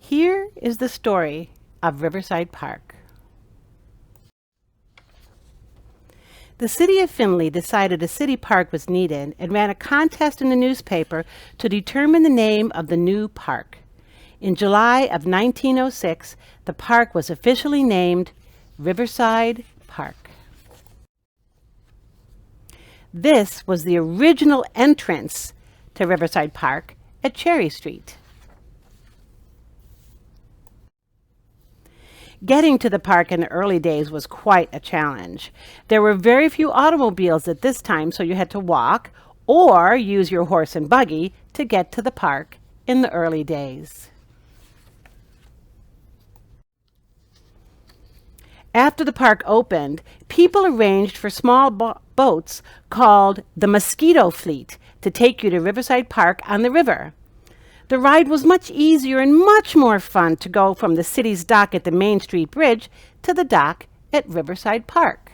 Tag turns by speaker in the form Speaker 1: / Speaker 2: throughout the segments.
Speaker 1: Here is the story of Riverside Park. The city of Findlay decided a city park was needed and ran a contest in the newspaper to determine the name of the new park. In July of 1906, the park was officially named Riverside Park. This was the original entrance to Riverside Park at Cherry Street. Getting to the park in the early days was quite a challenge. There were very few automobiles at this time, so you had to walk or use your horse and buggy to get to the park in the early days. After the park opened, people arranged for small boats called the Mosquito Fleet to take you to Riverside Park on the river. The ride was much easier and much more fun to go from the city's dock at the Main Street Bridge to the dock at Riverside Park.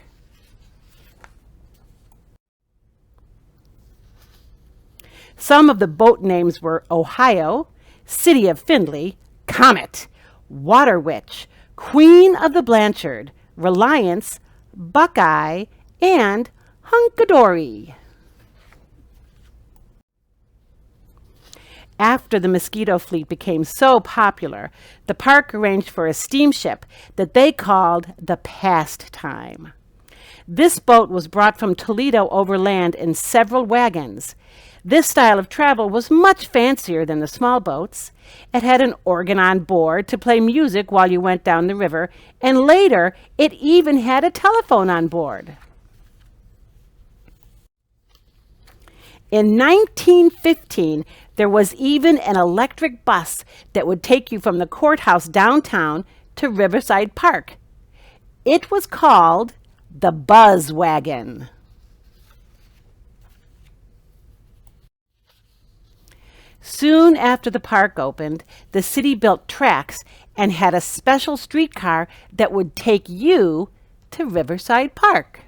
Speaker 1: Some of the boat names were Ohio, City of Findlay, Comet, Water Witch, Queen of the Blanchard, Reliance, Buckeye, and Hunkadory. After the Mosquito Fleet became so popular, the park arranged for a steamship that they called the Pastime. This boat was brought from Toledo overland in several wagons. This style of travel was much fancier than the small boats. It had an organ on board to play music while you went down the river, and later it even had a telephone on board. In 1915, there was even an electric bus that would take you from the courthouse downtown to Riverside Park. It was called the Buzz Wagon. Soon after the park opened, the city built tracks and had a special streetcar that would take you to Riverside Park.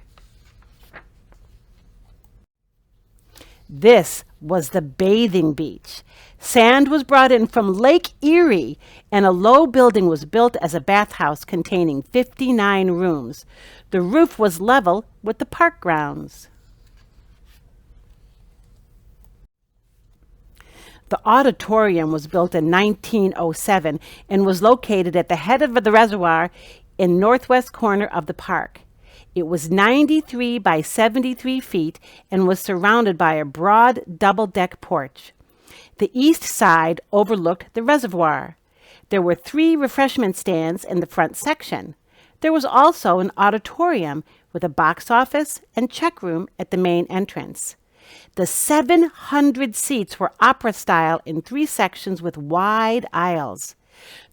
Speaker 1: This was the bathing beach. Sand was brought in from Lake Erie, and a low building was built as a bathhouse containing 59 rooms. The roof was level with the park grounds. The Auditorium was built in 1907 and was located at the head of the reservoir in northwest corner of the park. It was 93 by 73 feet and was surrounded by a broad double-deck porch. The east side overlooked the reservoir. There were 3 refreshment stands in the front section. There was also an auditorium with a box office and check room at the main entrance. The 700 seats were opera-style in 3 sections with wide aisles.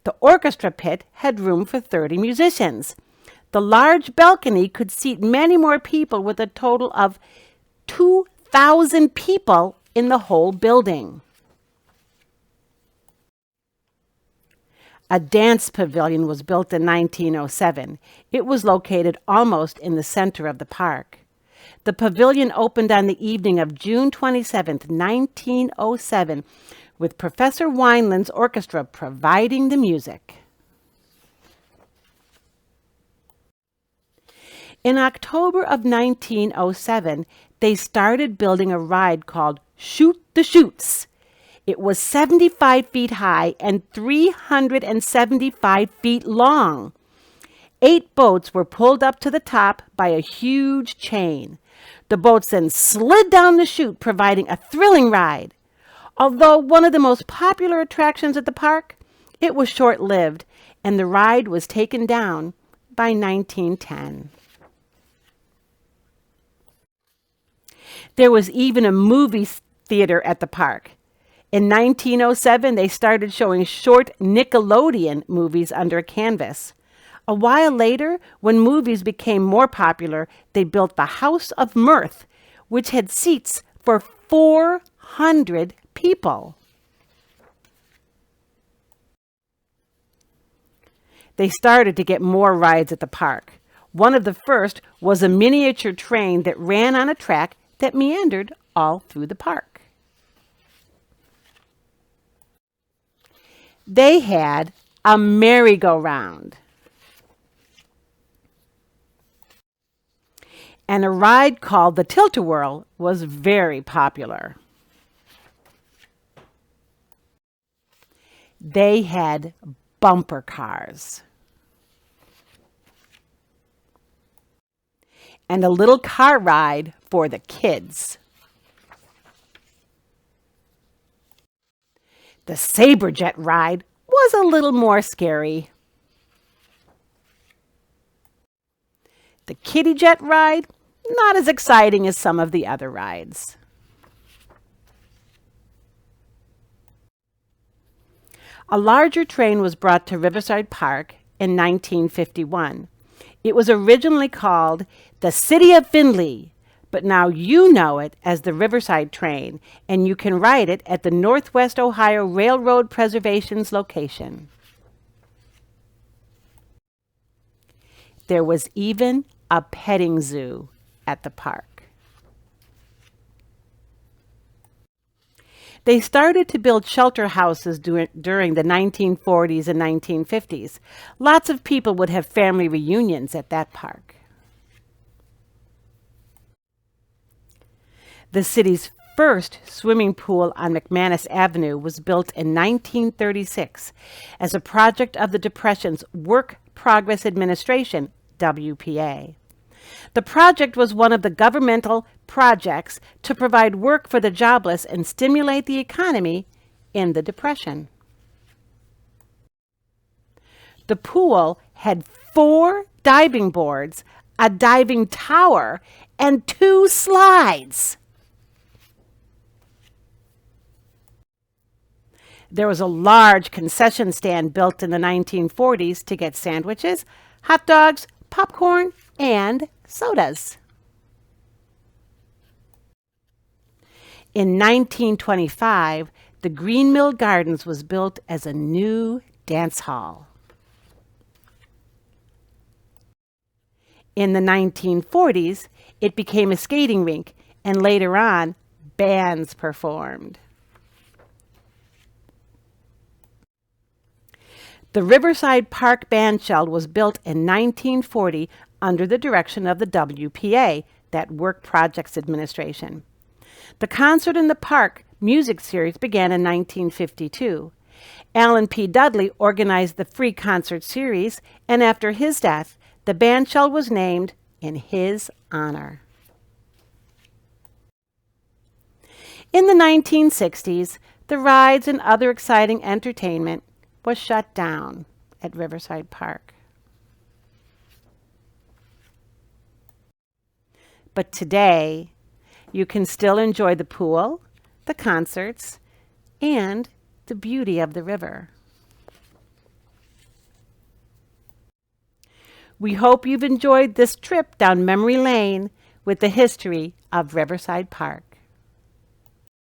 Speaker 1: The orchestra pit had room for 30 musicians. The large balcony could seat many more people, with a total of 2,000 people in the whole building. A dance pavilion was built in 1907. It was located almost in the center of the park. The pavilion opened on the evening of June 27, 1907, with Professor Wineland's orchestra providing the music. In October of 1907, they started building a ride called Shoot the Chutes. It was 75 feet high and 375 feet long. 8 boats were pulled up to the top by a huge chain. The boats then slid down the chute, providing a thrilling ride. Although one of the most popular attractions at the park, it was short-lived, and the ride was taken down by 1910. There was even a movie theater at the park. In 1907, they started showing short Nickelodeon movies under a canvas. A while later, when movies became more popular, they built the House of Mirth, which had seats for 400 people. They started to get more rides at the park. One of the first was a miniature train that ran on a track that meandered all through the park. They had a merry-go-round. And a ride called the Tilt-A-Whirl was very popular. They had bumper cars. And a little car ride for the kids. The Saberjet ride was a little more scary. The Kitty Jet ride, not as exciting as some of the other rides. A larger train was brought to Riverside Park in 1951. It was originally called the City of Findlay, but now you know it as the Riverside train, and you can ride it at the Northwest Ohio Railroad Preservation's location. There was even a petting zoo at the park. They started to build shelter houses during the 1940s and 1950s. Lots of people would have family reunions at that park. The city's first swimming pool on Mcmanus Avenue was built in 1936 as a project of the Depression's Work Progress Administration, WPA. The project was one of the governmental projects to provide work for the jobless and stimulate the economy in the Depression. The pool had 4 diving boards, a diving tower, and 2 slides. There was a large concession stand built in the 1940s to get sandwiches, hot dogs, popcorn, and sodas. In 1925, the Green Mill Gardens was built as a new dance hall. In the 1940s, it became a skating rink, and later on, bands performed. The Riverside Park Bandshell was built in 1940 under the direction of the WPA, that Work Projects Administration. The Concert in the Park music series began in 1952. Alan P. Dudley organized the free concert series, and after his death, the bandshell was named in his honor. In the 1960s, the rides and other exciting entertainment was shut down at Riverside Park. But today, you can still enjoy the pool, the concerts, and the beauty of the river. We hope you've enjoyed this trip down memory lane with the history of Riverside Park.